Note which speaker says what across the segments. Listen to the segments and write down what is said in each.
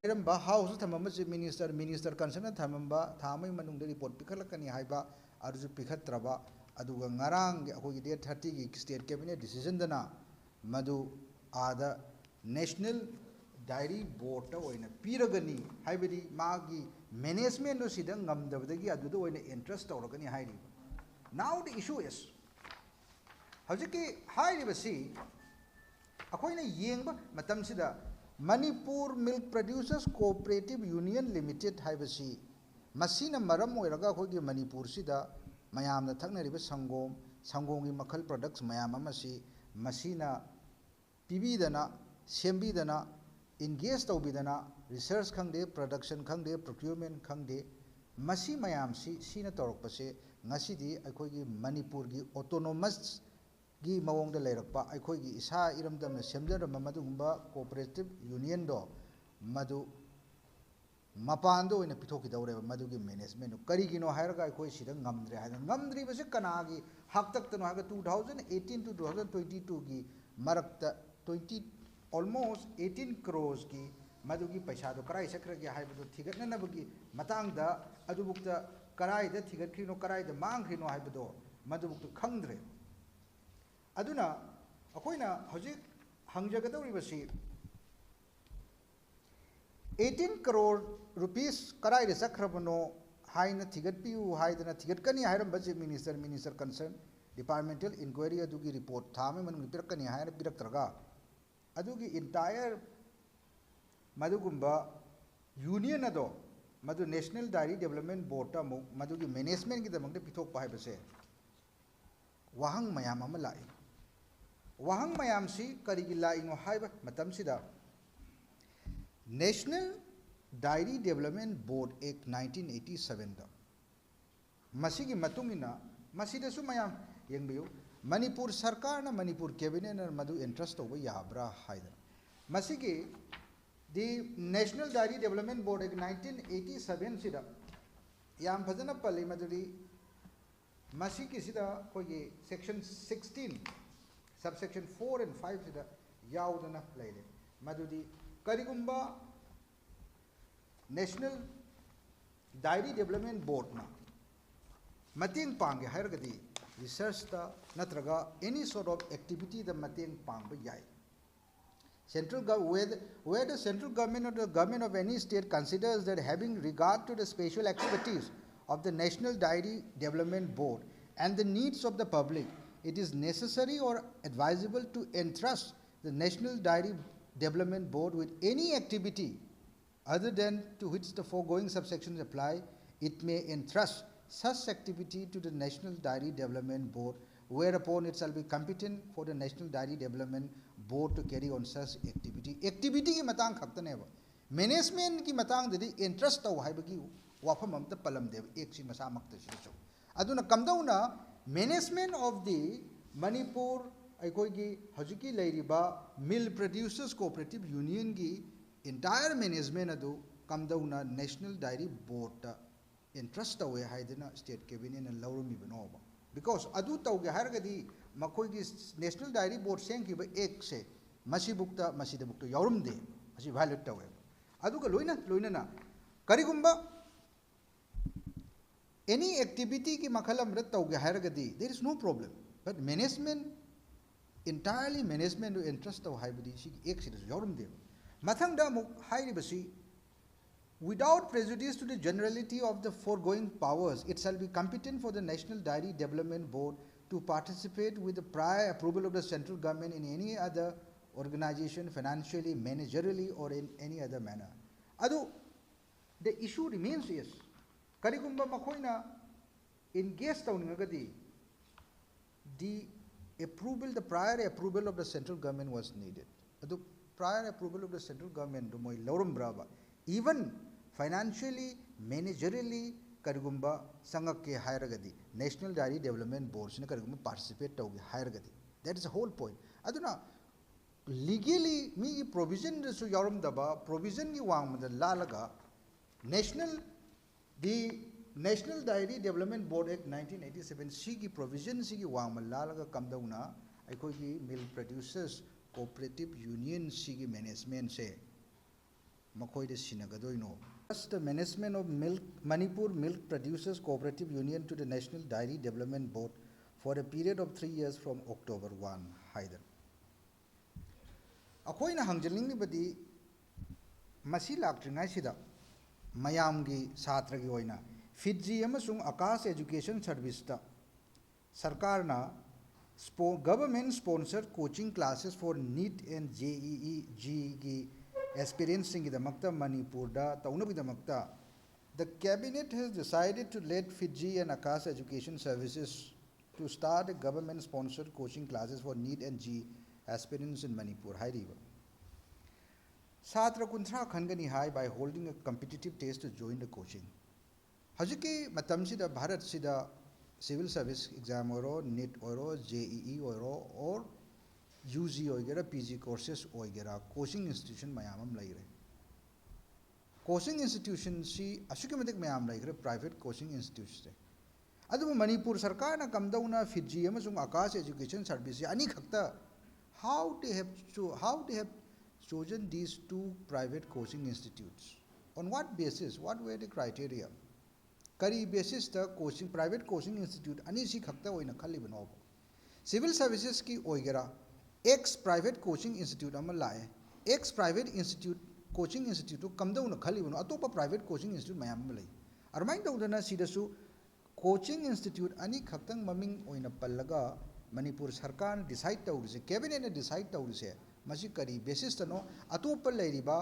Speaker 1: लेरंबा house थमम chief minister concern थमम थामई मनुंग रिपोर्ट पिखलकनी हाइबा अरुजु पिखत्रबा अदुगा ngarang अखोगी डेट 30 की स्टेट कैबिनेट डिसीजन दना मधु आदा नेशनल डायरी बोर्ड ओइना पीरगनी हाइबदी मागी मैनेजमेंट नो सिदा ngamdabdagi aduda oina interest tawragani hairi now the issue is hojiki hairi basi akoina yengba matam sida Manipur Milk Producers Cooperative Union Limited haibasi masina maram oiraga khogi Manipur sida mayamna thaknariba sangom gi makhal products mayam amasi masina pibidana sembidana engage tawbidana research khangde production khangde procurement khangde masi mayam sina torokpase ngasidi aikogi Manipur gi autonomous gi mawongda leirakpa aikogi isa iramdamna semjarama madugumba cooperative union do madu mapando ina pithoki dawre madugi management no karigino hairaga aikoi sida ngamdre haida ngamdri base kanagi haktaktano haga 2018 to 2022 gi marakta 20 almost 18 crores ki madugi paisa do karai sakragi haibadu thigatna nabagi matangda adubukta karai da thigatkrino karai da mangkrino haibadu madubukta khangdre aduna akoina hojik hangjagadawribasi 18 crore rupees karai de sakrabano haina thigatpiu haidana thigatkani hairam budget minister concerned departmental inquiry adugi report thame manung pirakani haina piraktraga adugi entire madugumba union ado madu national dairy development board ta mu madugi management gi damang de pithok pa haibase wahang mayam ama lai wahang mayam si karigi lai ngo haiba matam sida National Dairy Development Board Act 1987 da masigi matungina masida su mayam yengbiu Manipur sarkar na Manipur cabinet na madu interest over yabra haida masigi the National Dairy Development Board Act 1987 sida yam phajana pali maduri masigi sida kogi section 16 subsection 4 and 5 sida yaudana leide madudi karigumba National Dairy Development Board na mating pangge hairgadi research ta natraga any sort of activity the mating pangba yai where the central government or the government of any state considers that having regard to the special activities of the National Dairy Development Board and the needs of the public, it is necessary or advisable to entrust the National Dairy Development Board with any activity other than to which the foregoing subsections apply, it may entrust such activity to the National Dairy Development Board, whereupon it shall be competent for the National Dairy Development Board to carry on such activity. Activity ki matang khakta ba management ki matang dadi interest taw haibagi wafam amta palam dev ek si masa makta si chaw aduna kamdauna management of the Manipur aikoigi hajiki leiriba Mill Producers Cooperative Union gi entire management adu kamdauna National Dairy Board ta interest away haidana state cabinet na lawrumi banoba because adu tawge hargadi makoigi National Dairy Board sengi ba ek se masibukta masidabukta yawrumde masi violate tawe aduga loina na karigumba any activity ki makhalam rat tawge hargadi there is no problem but management entirely management to interest of haibadi si ek si yorum de mathang da muk hairi basi without prejudice to the generality of the foregoing powers it shall be competent for the National Dairy Development Board to participate with the prior approval of the central government in any other organization financially managerially or in any other manner adu the issue remains is karigumba makoina engage tawningagadi the approval, the prior approval of the central government was needed. The prior approval of the central government, even financially, managerially, karigumba sangake hairagadi, National Dairy Development Board, participate to hairagadi. That is the whole point. Aduna legally, me provision su yarum daba, provision ni wang the lalaga, the National Dairy Development Board Act 1987 sigi provision sigi wang malalaga kamdauna aikogi Mill Producers Cooperative Union sigi management se मखोइदे सिनगदोइनो the management of Manipur Milk Producers Cooperative Union to the National Dairy Development Board for a period of 3 years from October 1 haidar akoina hangjeling ni badi masi laktringai sida mayamgi satra gi oina Fiji amasung Akas Education Service ta sarkar na government sponsored coaching classes for NEET and JEE gi experiencing the Makta Manipur da Taunabida the cabinet has decided to let Fiji and Akas Education Services to start a government sponsored coaching classes for NEET and JEE aspirants in Manipur hairiba Satra kunthra khangani hai by holding a competitive test to join the coaching Hajiki matam sida Bharat sida civil service exam oro NEET oro JEE oro or UG oigera PG courses oigera coaching institution mayamam laire coaching institution si asukematik mayam laire private coaching institutions adu Manipur sarkar na kamdauna Fiji amasung Akas Education Service ani khakta how they have chosen these two private coaching institutes on what basis what were the criteria kari basis ta coaching private coaching institute ani si khakta oina khalibano civil services ki oigera X private coaching institute amal lae X private institute coaching institute to kamdauna khalibano atopa private coaching institute mayam lai armai dawdana sidasu coaching institute ani khaktang maming oina pallaga Manipur sarkar decide tawrise cabinet na decide tawrise masi kari basis tano atopa lairiba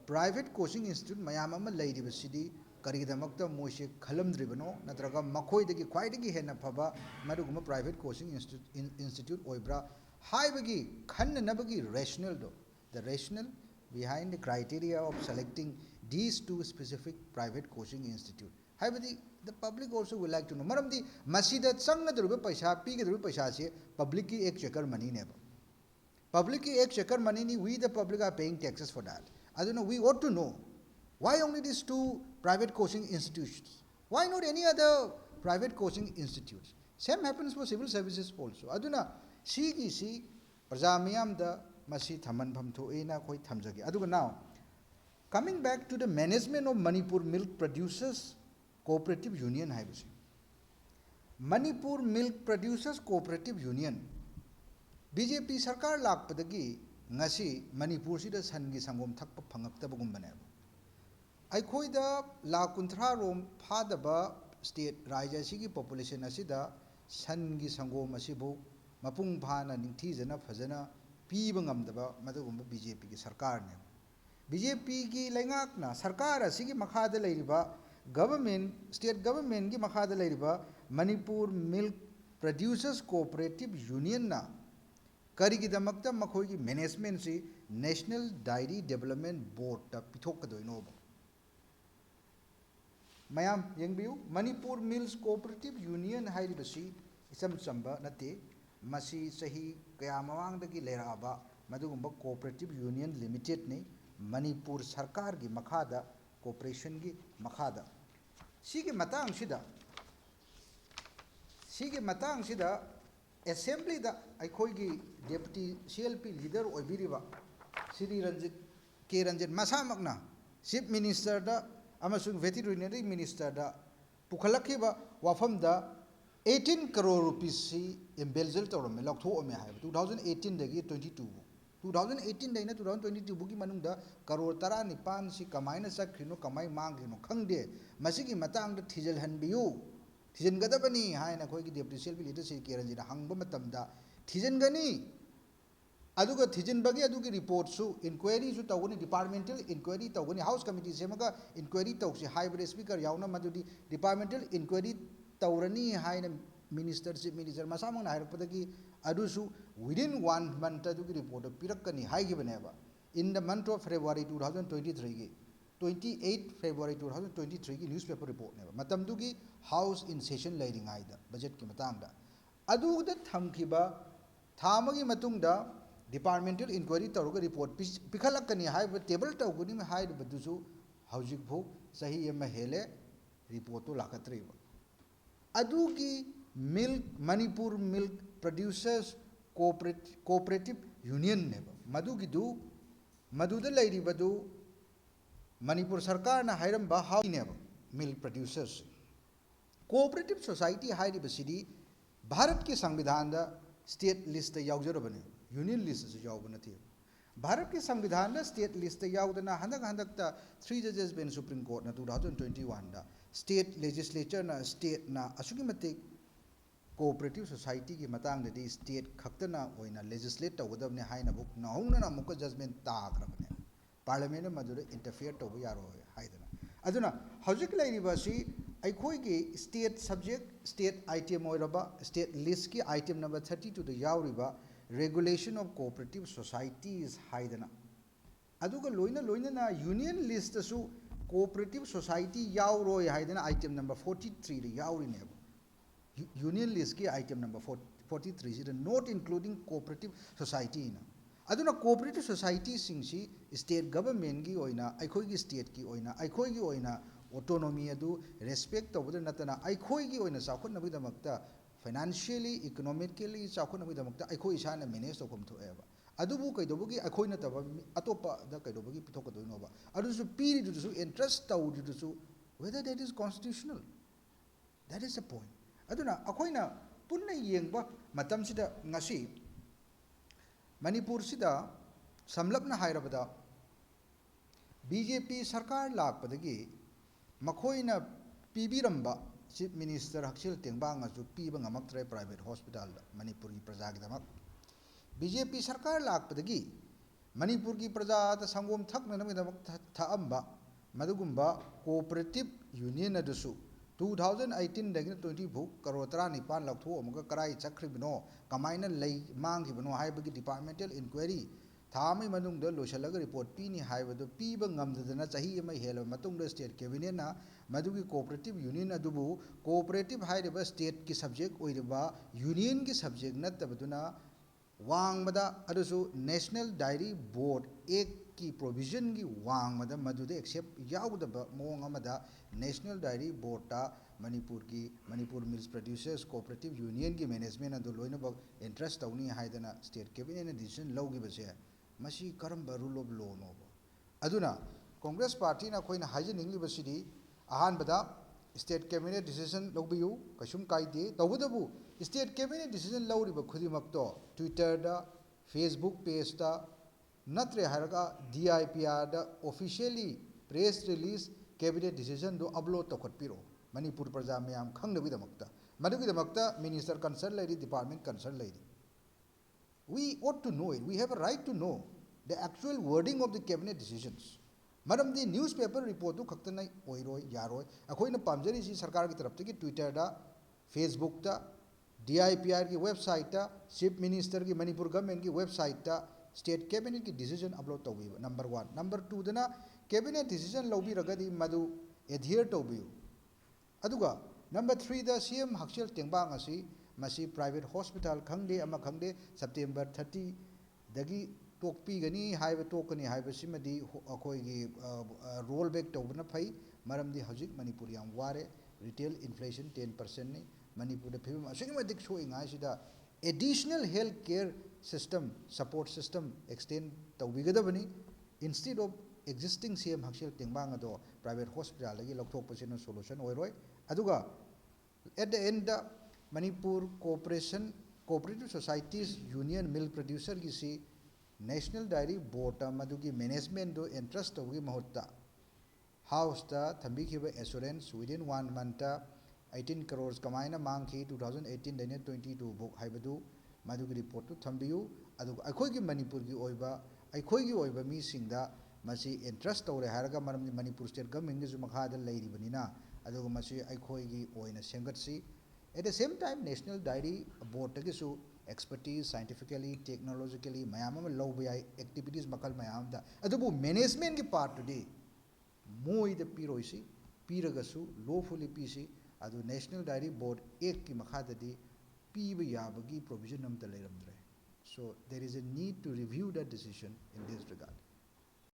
Speaker 1: private coaching institute mayam amal lairiba sidi karigidamakta moise khalamdribano natraga makhoidagi khwaidagi henna phaba maduguma private coaching institute oibra haibagi khannabagi rationale do the rationale behind the criteria of selecting these two specific private coaching institute haibadi the public also would like to know maramdi masida changadruba paisa pigadruba paisa se public ki ek checker money ne public ki ek checker money ni we the public are paying taxes for that I don't know we ought to know why only these two private coaching institutions why not any other private coaching institutes same happens for civil services also aduna si praja miyam da masi thaman pham thoina khoi thamjage aduga now coming back to the management of Manipur Milk Producers Cooperative Union haibasi Manipur Milk Producers Cooperative Union BJP sarkar lakpadagi ngasi Manipur sida sangi sangom thakpa phangaktabagum bane aikoida la kunthra rom phadaba state raja sigi population asida sangi sangom asibu mapung phana ningthijana phajana piba ngamdaba madugumba BJP ki sarkar ne BJP ki lengakna sarkar asigi makhada leiriba government state government ki makhada leiriba Manipur Milk Producers Cooperative Union na karigidamakta makhoi ki management si National Dairy Development Board ta pithokadoino mayam yengbiu Manipur Mills Cooperative Union hairibasi isam chamba nate masi sahi kaya mawangdagi leraba madugumba cooperative union limited ni Manipur sarkar gi makhada corporation gi makhada sige matang sida assembly da aikhoi gi deputy CLP leader oibiriba Sri Ranjit masamakna chief minister da amasung veterinary minister da pukhalakhiba wafam da 18 crore rupees si embelzel tawrame laktho ame hai 2018 dagi 22 2018 daina 2022 bugi manungda crore 19 si kamaina sakrino kamai mangrino khangde masigi matang da thijal hanbiyu thijen gadabani haina khoi gi deputy CLP leader si keranji da hangba matamda thijen gani aduga thijen bagi adugi report su inquiry su tawuni departmental inquiry tawuni house committee semaga inquiry tawsi hybrid speaker yauna madudi departmental inquiry tawrani haina minister chief minister masamang hairakpadagi adusu within 1 month adugi report pirakani haigibaneba in the month of February 2023 gi 28 February 2023 gi newspaper report neba matamdugi house in session lairing aida budget ki matangda aduda thamkiba thamagi matungda departmental inquiry tawruga report pikhalakani haiba table tawguni haibadusu hojik bhu sahi ema hele report to lakatriba adugi milk Manipur Milk Producers Cooperative Union neba madugidu maduda lairibadu Manipur सरकार ना हायरम बा हाउनेब milk producers cooperative society हाइरिबसिदी भारत के संविधान दा state list यावजरबने यूनियन लिस्ट से यावब नथि भारत के संविधान दा स्टेट लिस्ट यावदना हंदक हंदक ता 3 जजेस बेन सुप्रीम कोर्ट ना 2021 दा स्टेट लेजिस्लेचर ना स्टेट ना असुगी मते कोऑपरेटिव सोसाइटी की मतंग दे स्टेट खक्तना ओइना लेजिस्लेट तवदबने हाइना बुक नाहुना मुक जजमेंट ताग्रबने पार्लियामेंट मदुर इंटरफियर तब यारो हाइदना अदुना हौजिक लैरिबासी अखोई स्टेट सब्जेक्ट स्टेट आइटम ओइरबा स्टेट लिस्ट की आइटम नंबर 32 द यावरिबा रेगुलेशन ऑफ कोऑपरेटिव सोसाइटीज हाइदना अदुगा लोइना लोइना ना यूनियन लिस्ट सु कोऑपरेटिव सोसाइटी यावरोय हाइदना आइटम नंबर 43 द यावरिनेब यूनियन लिस्ट की आइटम नंबर 43 से नॉट इंक्लूडिंग कोऑपरेटिव सोसाइटी ना अदुना कोऑपरेटिव सोसाइटी सिंगसी स्टेट गवर्नमेंट की ओइना अखोई की स्टेट की ओइना अखोई की ओइना ऑटोनॉमी अदु रेस्पेक्ट तबद नतना अखोई की ओइना चाखोनबदमक्ता फाइनेंशियली इकोनॉमिकली चाखोनबदमक्ता अखोई इसाना मैनेज तौफम थोएबा अदुबु कैदोबगी अखोई नतबा अतोपा द कैदोबगी पिथोकदोइनोबा अदुसु पीरिदुसु इंटरेस्ट तौदिदुसु whether that is constitutional, that is the point. अदुना अखोइना पुन्ना येंगबा मतमसिदा ngasi मणिपुर सिदा समलपना हायरबदा बीजेपी सरकार लापदगी मखोइना पीबीरंबा चीफ मिनिस्टर हक्सिल तेंबांगसु पीबा ngamaktरे प्राइवेट हॉस्पिटल मणिपुर की प्रजा की दमक बीजेपी सरकार लापदगी मणिपुर की प्रजा द संगोम थकननमदमक थाअंबा मदुगुंबा कोऑपरेटिव यूनियन अदुसु 2018 दगी 20 भू करोड़ 19 लौथो अमुक कराई चख्रिबनो कमाइना लई मांगिबनो हाइबगी डिपार्टमेंटल इंक्वायरी थामै मनुंग लोसलग रिपोर्ट पीनी हाइबदो पीबा ngamdadana chahi ama helo matung da state cabinet na madugi cooperative union adubu cooperative hairiba state ki subject oiriba union ki subject natabaduna वांगबदा अदुसु नेशनल डायरी बोर्ड एक की प्रोविजन की वांगबदा मदुदे एक्सेप्ट याउदब मोंग अमदा नेशनल डायरी बोर्ड ता Manipur milk producers cooperative union की मैनेजमेंट अदु लोइनब इंटरेस्ट तौनी हाइदना स्टेट कैबिनेट ने डिसीजन लौगिबसे मसी करम रूल ऑफ लॉ नो अदुना कांग्रेस पार्टी ना कोइना हाइजनिंगलिबसिदी अहानबदा स्टेट कैबिनेट डिसीजन लौबियु कसुम काइदे तौबदबु स्टेट कैबिनेट डिसीजन लौरिब खुदिमक्तो ट्विटर दा फेसबुक पेज दा नत्रे हरगा DIPR दा officially press release cabinet decision दो अपलोड तौखटपिरो मणिपुर प्रजा मयाम खंगनबिदमक्ता मदुगिदमक्ता मिनिस्टर कंसर्न लेडी डिपार्टमेंट कंसर्न लेडी we ought to know it, we have a right to know the actual wording of the cabinet decisions. मरमदी न्यूज़पेपर रिपोर्ट तो खक्तना ओइरोय यारोय अखोइना पामजरी सी सरकार की तरफ से कि ट्विटर दा फेसबुक दा DIPR की वेबसाइट दा चीफ मिनिस्टर की मणिपुर गवर्नमेंट की वेबसाइट दा स्टेट कैबिनेट की डिसीजन अपलोड तौबी नंबर 1 नंबर 2 दना कैबिनेट डिसीजन लौबी रगदी मदु एडहियर तौबियु अदुगा नंबर 3 दा CM हक्सेल तेंबांग असि मसी प्राइवेट हॉस्पिटल खंगदे अमा खंगदे सेप्टेम्बर 30 दगी टोकपीगनी हाइब टोकनी हाइबसिमदी अखोइगी रोल बैक तौबना फई मरमदी हजिक मणिपुर याम वारे रिटेल इन्फ्लेशन 10% ने मणिपुर फिल्म असिगमदिक सोइंगासिदा additional health care system support system extend तौबिगदबनी इंस्टेड ऑफ एक्जिस्टिंग CM हक्सेल तेंबांग दो प्राइवेट हॉस्पिटल लगी लौथोकपसिना सोल्यूशन ओइरोय अदुगा at the end Manipur cooperative societies union milk producer की सी नेशनल डायरी बोर्ड मधुकी मैनेजमेंट दो इंटरेस्ट तौगी महत्ता हाउस ता थंबीखिबा एश्योरेंस विदिन 1 मंथ 18 करोड़ कमाइना मांगखि 2018 दने 22 बुक हाइबदु मधुकी रिपोर्ट तो थंबियु अदु अखोइगी मणिपुर की ओइबा अखोइगी ओइबा मी सिंगदा मसी इंटरेस्ट तौरे हारगा मरम मणिपुर स्टेट गवर्नमेंट की मखादा लेरिबनिना अदुगा मसी अखोइगी ओइना सेंगतसी at the same time national dairy board tagisu expertise scientifically technologically mayam ama lawba yai activities makal mayam da adubu management ki part today moi the piroisi piragasu lawfully pisi adu national dairy board ek ki makhada di piba yabagi provision am ta leiramdre so there is a need to review that decision in this regard